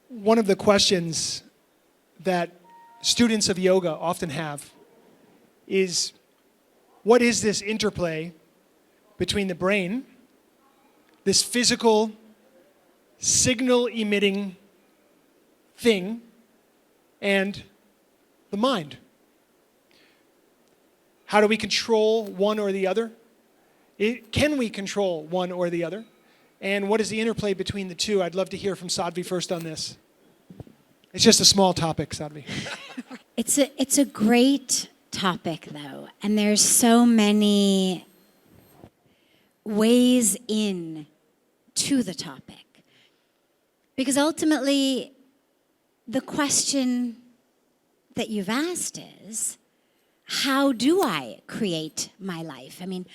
One of the questions that students of yoga often have is, what is this interplay between the brain, this physical, signal-emitting thing, and the mind? How do we control one or the other? Can we control one or the other? And what is the interplay between the two? I'd love to hear from Sadhvi first on this. It's just a small topic, Sadhvi. It's a great topic, though, and there's so many ways in to the topic. Because ultimately, the question that you've asked is, how do I create my life? I mean,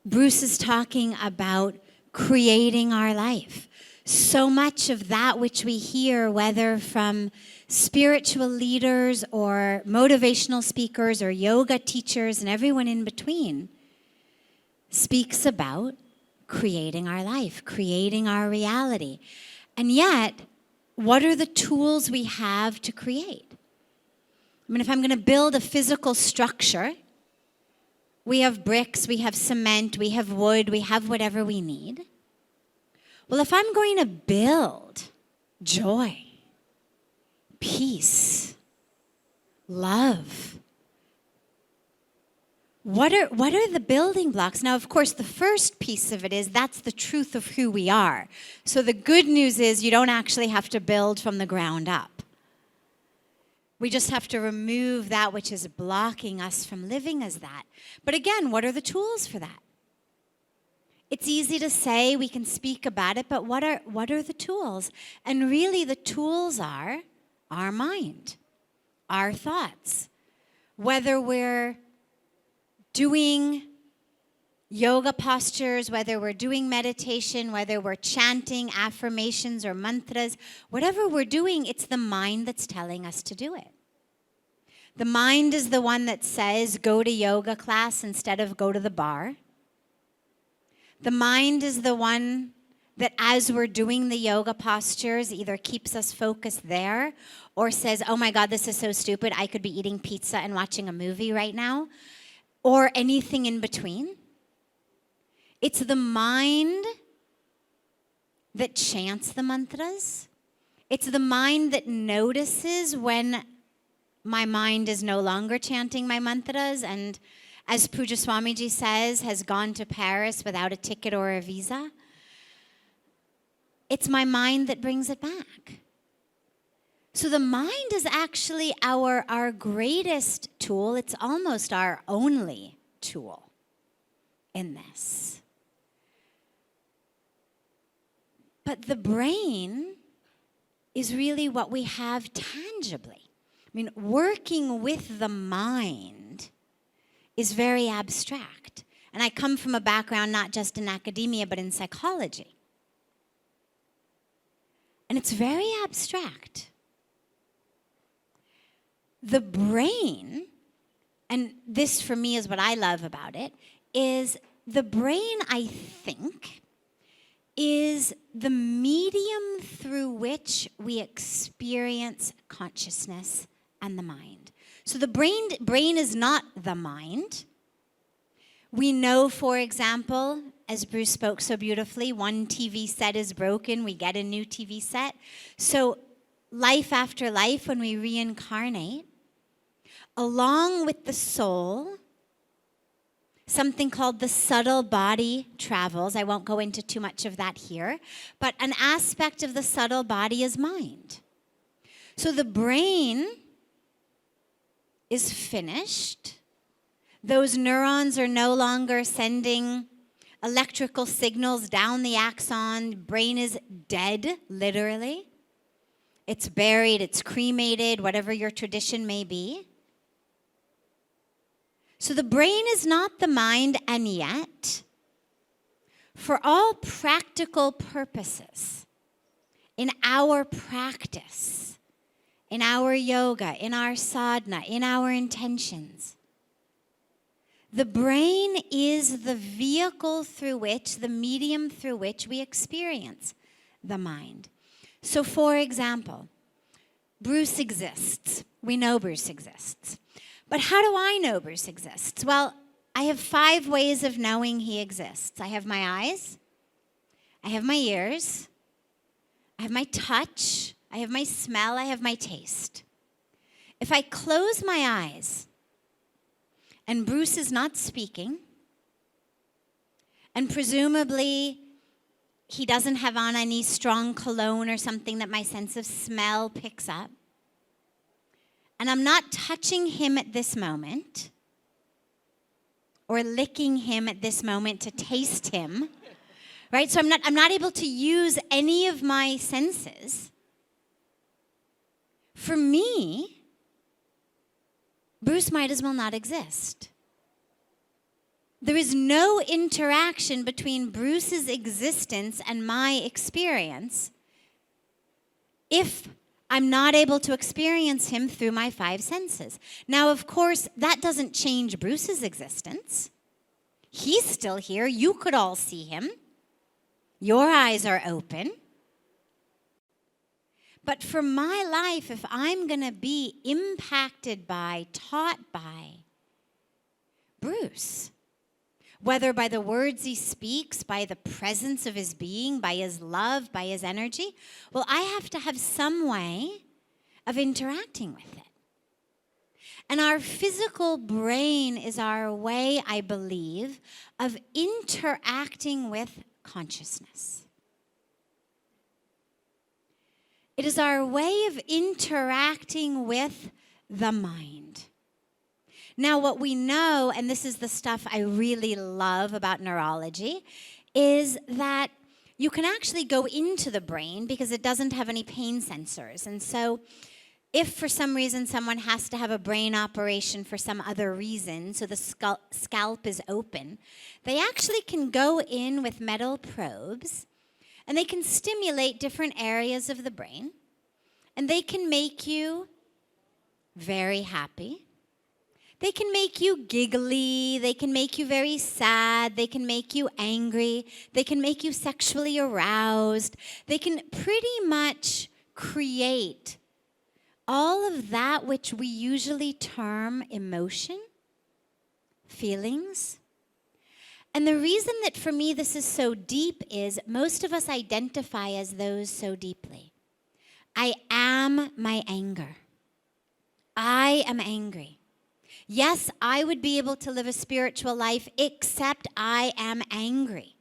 Bruce is talking about creating our life. So much of that which we hear, whether from spiritual leaders or motivational speakers or yoga teachers and everyone in between, speaks about creating our life, creating our reality. And yet, what are the tools we have to create? I mean, if I'm going to build a physical structure, we have bricks, we have cement, we have wood, we have whatever we need. Well, if I'm going to build joy, peace, love, what are the building blocks? Now, of course, the first piece of it is that's the truth of who we are. So the good news is you don't actually have to build from the ground up. We just have to remove that which is blocking us from living as that. But again, what are the tools for that? It's easy to say, we can speak about it, but what are the tools? And really the tools are our mind, our thoughts. Whether we're doing yoga postures, whether we're doing meditation, whether we're chanting affirmations or mantras, whatever we're doing, it's the mind that's telling us to do it. The mind is the one that says, go to yoga class instead of go to the bar. The mind is the one that as we're doing the yoga postures either keeps us focused there or says, oh my God, this is so stupid, I could be eating pizza and watching a movie right now, or anything in between. It's the mind that chants the mantras. It's the mind that notices when my mind is no longer chanting my mantras and, as Pujya Sadhviji says, has gone to Paris without a ticket or a visa. It's my mind that brings it back. So the mind is actually our greatest tool. It's almost our only tool in this. But the brain is really what we have tangibly. I mean, working with the mind is very abstract. And I come from a background not just in academia, but in psychology. And it's very abstract. The brain, and this for me is what I love about it, is the brain, I think, is the medium through which we experience consciousness and the mind. So the brain is not the mind. We know, for example, as Bruce spoke so beautifully, one TV set is broken, we get a new TV set. So life after life, when we reincarnate, along with the soul, something called the subtle body travels. I won't go into too much of that here, but an aspect of the subtle body is mind. So the brain is finished. Those neurons are no longer sending electrical signals down the axon. Brain is dead, literally. It's buried, it's cremated, whatever your tradition may be. So the brain is not the mind, and yet, for all practical purposes, in our practice, in our yoga, in our sadhana, in our intentions, the brain is the vehicle through which, the medium through which we experience the mind. So for example, Bruce exists. We know Bruce exists. But how do I know Bruce exists? Well, I have 5 ways of knowing he exists. I have my eyes, I have my ears, I have my touch, I have my smell, I have my taste. If I close my eyes and Bruce is not speaking, and presumably he doesn't have on any strong cologne or something that my sense of smell picks up, and I'm not touching him at this moment, or licking him at this moment to taste him, right? So I'm not able to use any of my senses. For me, Bruce might as well not exist. There is no interaction between Bruce's existence and my experience if I'm not able to experience him through my 5 senses. Now, of course, that doesn't change Bruce's existence. He's still here. You could all see him. Your eyes are open. But for my life, if I'm going to be impacted by, taught by Bruce, whether by the words he speaks, by the presence of his being, by his love, by his energy, well, I have to have some way of interacting with it. And our physical brain is our way, I believe, of interacting with consciousness. It is our way of interacting with the mind. Now, what we know, and this is the stuff I really love about neurology, is that you can actually go into the brain because it doesn't have any pain sensors. And so if for some reason someone has to have a brain operation for some other reason, so the scalp is open, they actually can go in with metal probes and they can stimulate different areas of the brain, and they can make you very happy. They can make you giggly, they can make you very sad, they can make you angry, they can make you sexually aroused. They can pretty much create all of that which we usually term emotion, feelings. And the reason that for me this is so deep is most of us identify as those so deeply. I am my anger. I am angry. Yes, I would be able to live a spiritual life, except I am angry.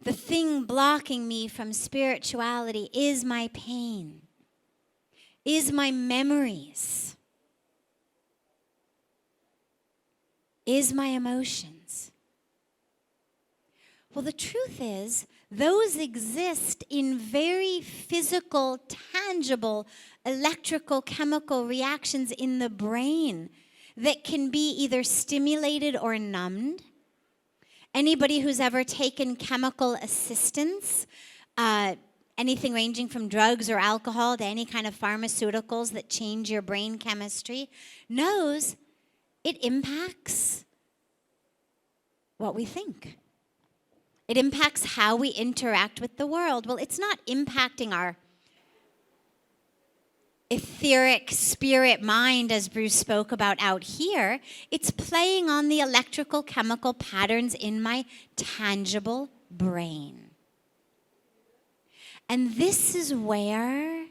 The thing blocking me from spirituality is my pain, is my memories, is my emotions. Well, the truth is, those exist in very physical, tangible, electrical, chemical reactions in the brain that can be either stimulated or numbed. Anybody who's ever taken chemical assistance, anything ranging from drugs or alcohol to any kind of pharmaceuticals that change your brain chemistry, knows it impacts what we think. It impacts how we interact with the world. Well, it's not impacting our etheric spirit mind, as Bruce spoke about out here. It's playing on the electrical chemical patterns in my tangible brain. And this is where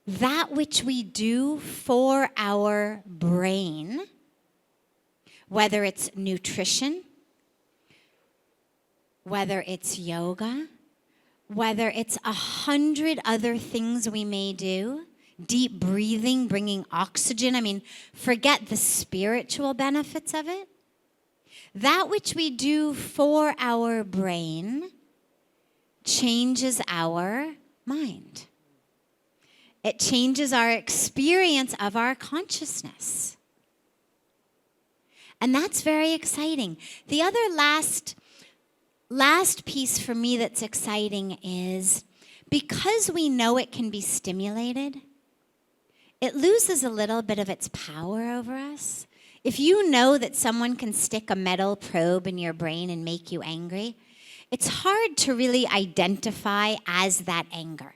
that which we do for our brain, whether it's nutrition, whether it's yoga, whether it's 100 other things we may do, deep breathing, bringing oxygen. I mean, forget the spiritual benefits of it. That which we do for our brain changes our mind. It changes our experience of our consciousness. And that's very exciting. The other last piece for me that's exciting is because we know it can be stimulated, it loses a little bit of its power over us. If you know that someone can stick a metal probe in your brain and make you angry, it's hard to really identify as that anger.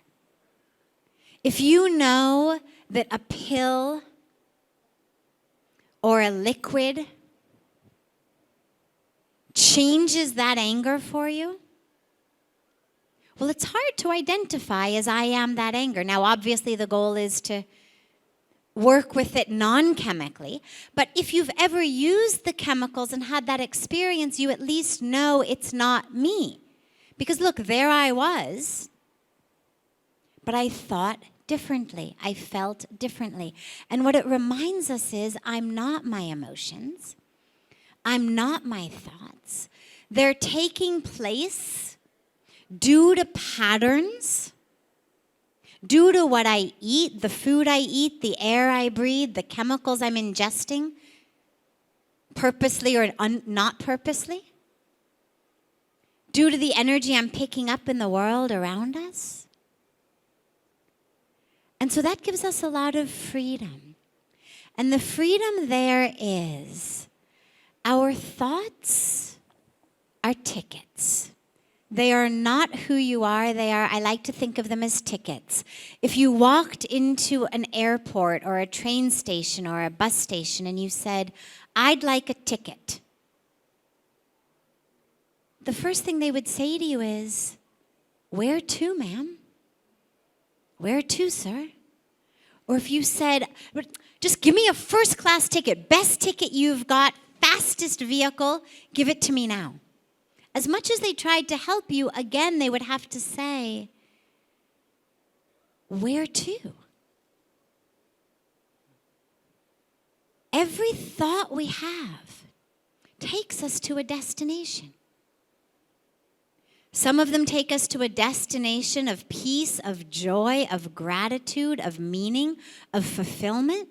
If you know that a pill or a liquid changes that anger for you, well, it's hard to identify as I am that anger. Now, obviously, the goal is to work with it non-chemically. But if you've ever used the chemicals and had that experience, you at least know it's not me. Because look, there I was, but I thought differently. I felt differently. And what it reminds us is I'm not my emotions. I'm not my thoughts. They're taking place due to patterns, due to what I eat, the food I eat, the air I breathe, the chemicals I'm ingesting, purposely or not purposely, due to the energy I'm picking up in the world around us. And so that gives us a lot of freedom. And the freedom there is our thoughts are tickets. They are not who you are. I like to think of them as tickets. If you walked into an airport or a train station or a bus station and you said, I'd like a ticket, the first thing they would say to you is, where to, ma'am? Where to, sir? Or if you said, just give me a first-class ticket, best ticket you've got, fastest vehicle, give it to me now. As much as they tried to help you, again, they would have to say, where to? Every thought we have takes us to a destination. Some of them take us to a destination of peace, of joy, of gratitude, of meaning, of fulfillment.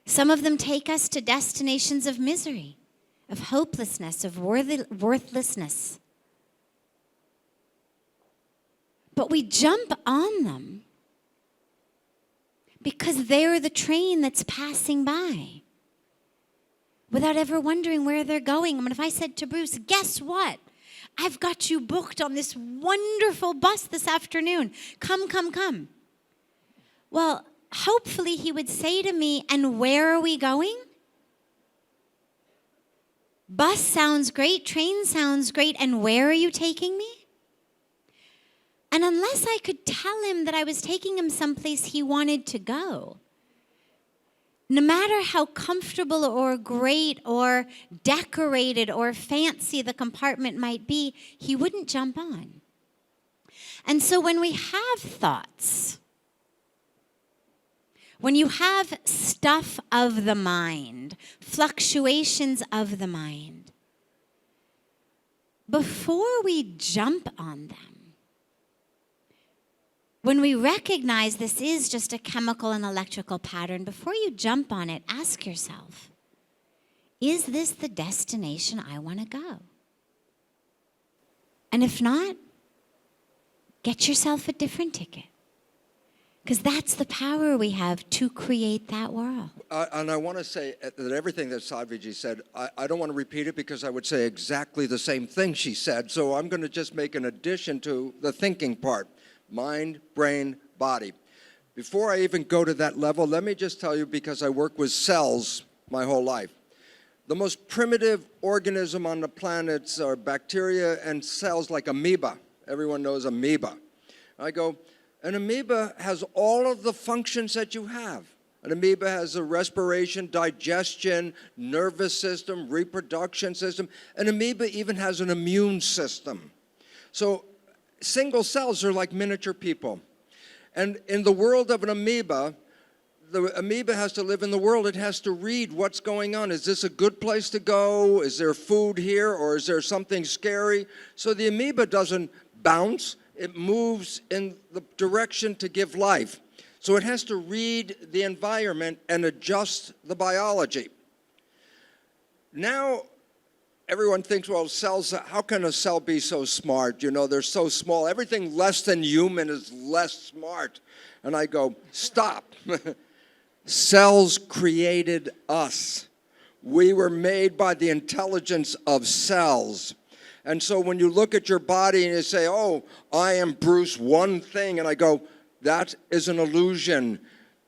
Some of them take us to destinations of misery, of hopelessness, of worthlessness. But we jump on them because they're the train that's passing by without ever wondering where they're going. I mean, if I said to Bruce, guess what? I've got you booked on this wonderful bus this afternoon. Come, come, come. Well, hopefully he would say to me, and where are we going? Bus sounds great, train sounds great, and where are you taking me? And unless I could tell him that I was taking him someplace he wanted to go, no matter how comfortable or great or decorated or fancy the compartment might be, he wouldn't jump on. And so when we have thoughts, when you have stuff of the mind, fluctuations of the mind, before we jump on them, when we recognize this is just a chemical and electrical pattern, before you jump on it, ask yourself, is this the destination I want to go? And if not, get yourself a different ticket. Because that's the power we have to create that world. And I want to say that everything that Sadhviji said, I don't want to repeat it because I would say exactly the same thing she said. So I'm going to just make an addition to the thinking part. Mind, brain, body. Before I even go to that level, let me just tell you, because I work with cells my whole life. The most primitive organism on the planets are bacteria and cells like amoeba. Everyone knows amoeba. I go, an amoeba has all of the functions that you have. An amoeba has a respiration, digestion, nervous system, reproduction system. An amoeba even has an immune system. So single cells are like miniature people. And in the world of an amoeba, the amoeba has to live in the world. It has to read what's going on. Is this a good place to go? Is there food here, or is there something scary? So the amoeba doesn't bounce. It moves in the direction to give life. So it has to read the environment and adjust the biology. Now, everyone thinks, well, cells, how can a cell be so smart? You know, they're so small. Everything less than human is less smart. And I go, stop. Cells created us. We were made by the intelligence of cells. And so when you look at your body and you say, oh, I am Bruce one thing, and I go, that is an illusion.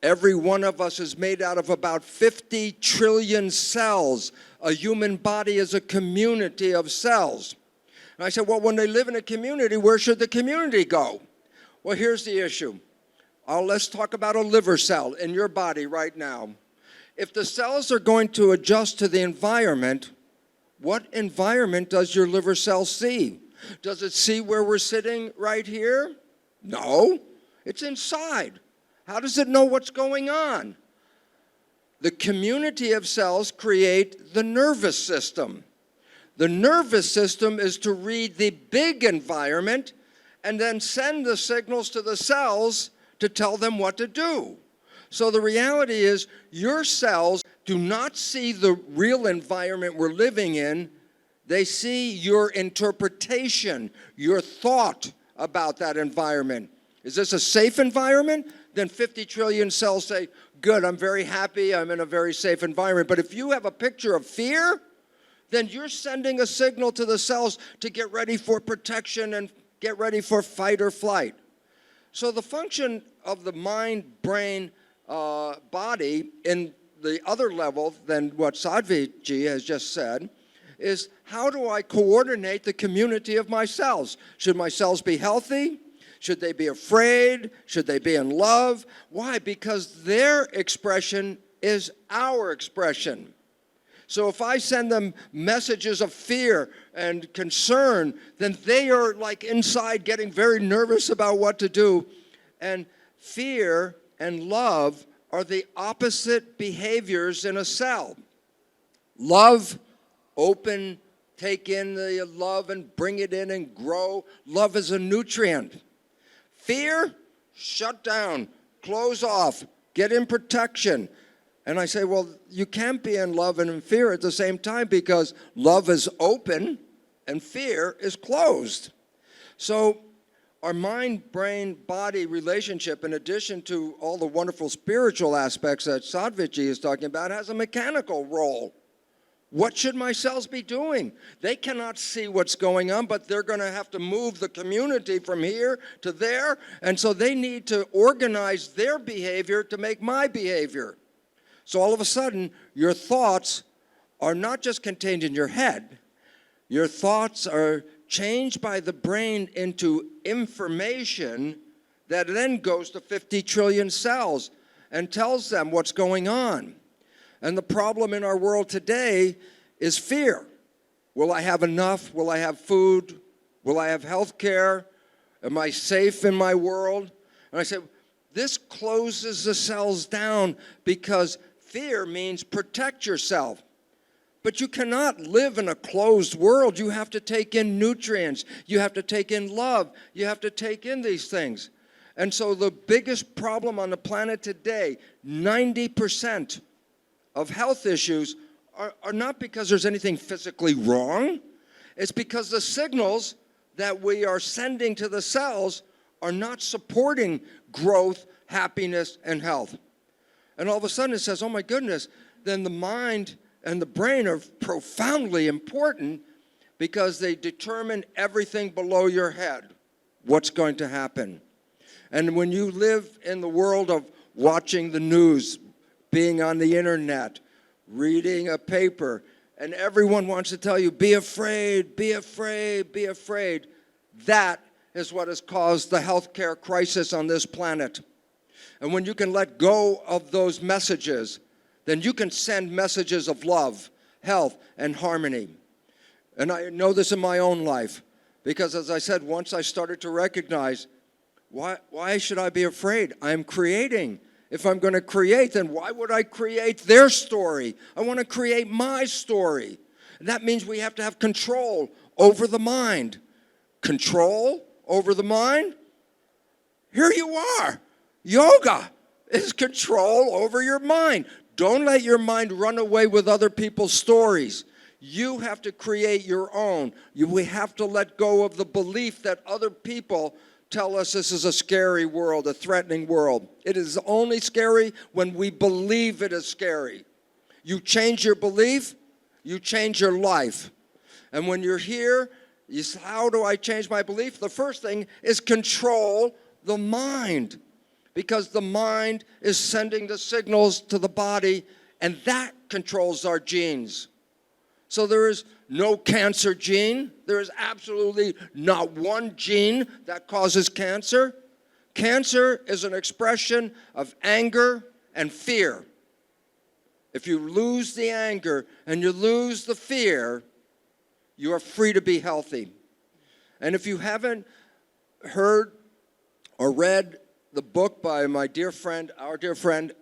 Every one of us is made out of about 50 trillion cells. A human body is a community of cells. And I said, well, when they live in a community, where should the community go? Well, here's the issue. Let's talk about a liver cell in your body right now. If the cells are going to adjust to the environment, what environment does your liver cell see? Does it see where we're sitting right here? No, it's inside. How does it know what's going on? The community of cells create the nervous system. The nervous system is to read the big environment and then send the signals to the cells to tell them what to do. So the reality is your cells do not see the real environment we're living in. They see your interpretation, your thought about that environment. Is this a safe environment? Then 50 trillion cells say, good, I'm very happy, I'm in a very safe environment. But if you have a picture of fear, then you're sending a signal to the cells to get ready for protection and get ready for fight or flight. So the function of the mind, brain, body in the other level than what Sadhviji has just said is, how do I coordinate the community of my cells? Should my cells be healthy? Should they be afraid? Should they be in love? Why? Because their expression is our expression. So if I send them messages of fear and concern, then they are like inside getting very nervous about what to do. And fear and love are the opposite behaviors in a cell. Love, open, take in the love and bring it in and grow. Love is a nutrient. Fear, shut down, close off, get in protection. And I say, well, you can't be in love and in fear at the same time, because love is open and fear is closed. So our mind, brain, body relationship, in addition to all the wonderful spiritual aspects that Sadhviji is talking about, has a mechanical role. What should my cells be doing? They cannot see what's going on, but they're going to have to move the community from here to there, and so they need to organize their behavior to make my behavior. So all of a sudden, your thoughts are not just contained in your head. Your thoughts are changed by the brain into information that then goes to 50 trillion cells and tells them what's going on. And the problem in our world today is fear. Will I have enough? Will I have food? Will I have health care? Am I safe in my world? And I say, this closes the cells down, because fear means protect yourself. But you cannot live in a closed world. You have to take in nutrients. You have to take in love. You have to take in these things. And so the biggest problem on the planet today, 90% of health issues are not because there's anything physically wrong. It's because the signals that we are sending to the cells are not supporting growth, happiness, and health. And all of a sudden it says, oh my goodness, then the mind and the brain are profoundly important, because they determine everything below your head, what's going to happen. And when you live in the world of watching the news, being on the internet, reading a paper, and everyone wants to tell you, be afraid, be afraid, be afraid, that is what has caused the healthcare crisis on this planet. And when you can let go of those messages, then you can send messages of love, health, and harmony. And I know this in my own life, because as I said, once I started to recognize, why should I be afraid? I'm creating. If I'm going to create, then why would I create their story? I want to create my story. And that means we have to have control over the mind. Control over the mind? Here you are. Yoga is control over your mind. Don't let your mind run away with other people's stories. You have to create your own. We have to let go of the belief that other people tell us this is a scary world, a threatening world. It is only scary when we believe it is scary. You change your belief, you change your life. And when you're here How do I change my belief? The first thing is control the mind, because the mind is sending the signals to the body, and that controls our genes. So there is no cancer gene. There is absolutely not one gene that causes cancer. Cancer is an expression of anger and fear. If you lose the anger and you lose the fear, you are free to be healthy. And if you haven't heard or read the book by our dear friend,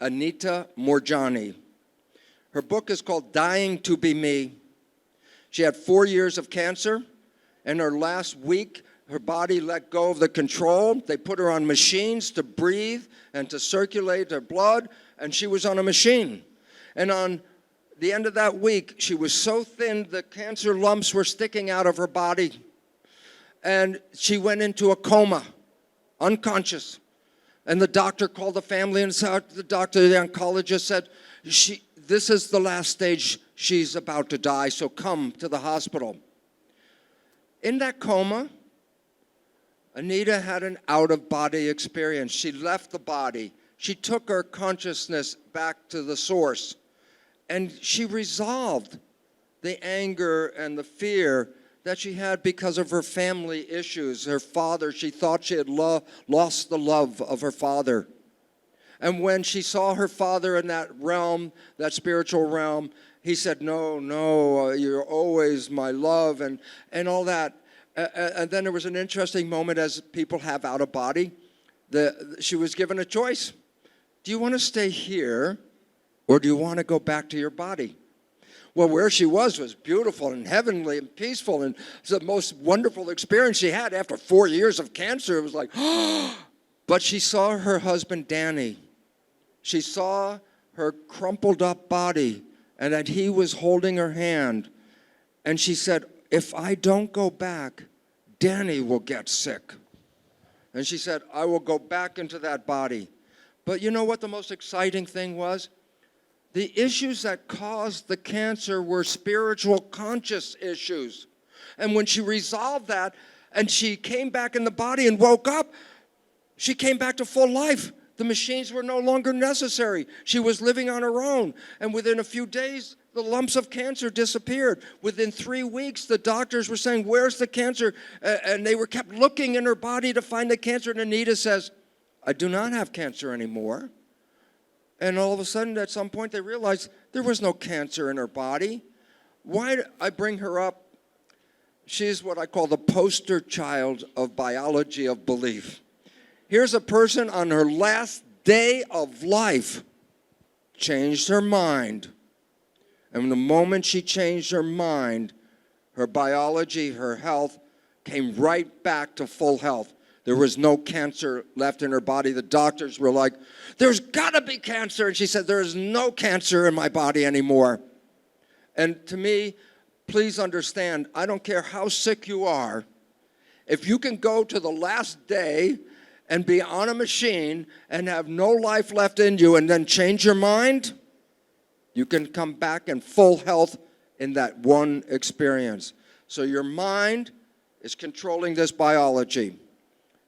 Anita Moorjani, her book is called Dying to Be Me. She had 4 years of cancer. In her last week, her body let go of the control. They put her on machines to breathe and to circulate her blood, and she was on a machine. And on the end of that week, she was so thin, the cancer lumps were sticking out of her body. And she went into a coma, unconscious. And the doctor called the family, and the oncologist said, this is the last stage, she's about to die, so come to the hospital. In that coma, Anita had an out-of-body experience. She left the body. She took her consciousness back to the source. And she resolved the anger and the fear that she had because of her family issues. Her father, she thought she had lost the love of her father. And when she saw her father in that realm, that spiritual realm, he said, no, you're always my love, and all that. And then there was an interesting moment, as people have out of body. She was given a choice. Do you want to stay here, or do you want to go back to your body? Well, where she was beautiful and heavenly and peaceful, and it's the most wonderful experience she had after 4 years of cancer. It was like, but she saw her husband, Danny. She saw her crumpled up body, and that he was holding her hand. And she said, if I don't go back, Danny will get sick. And she said, I will go back into that body. But you know what the most exciting thing was? The issues that caused the cancer were spiritual conscious issues. And when she resolved that, and she came back in the body and woke up, she came back to full life. The machines were no longer necessary. She was living on her own. And within a few days, the lumps of cancer disappeared. Within 3 weeks, the doctors were saying, where's the cancer? And they kept looking in her body to find the cancer. And Anita says, I do not have cancer anymore. And all of a sudden, at some point, they realized there was no cancer in her body. Why I bring her up? She's what I call the poster child of biology of belief. Here's a person on her last day of life changed her mind. And the moment she changed her mind, her biology, her health came right back to full health. There was no cancer left in her body. The doctors were like, there's got to be cancer. And she said, there is no cancer in my body anymore. And to me, please understand, I don't care how sick you are. If you can go to the last day and be on a machine and have no life left in you and then change your mind, you can come back in full health in that one experience. So your mind is controlling this biology.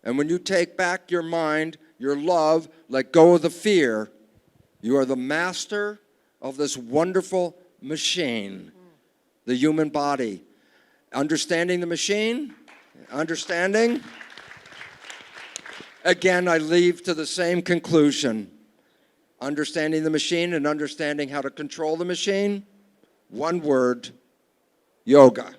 And when you take back your mind, your love, let go of the fear, you are the master of this wonderful machine, the human body. Understanding the machine, understanding. Again, I leave to the same conclusion. Understanding the machine and understanding how to control the machine, one word, yoga.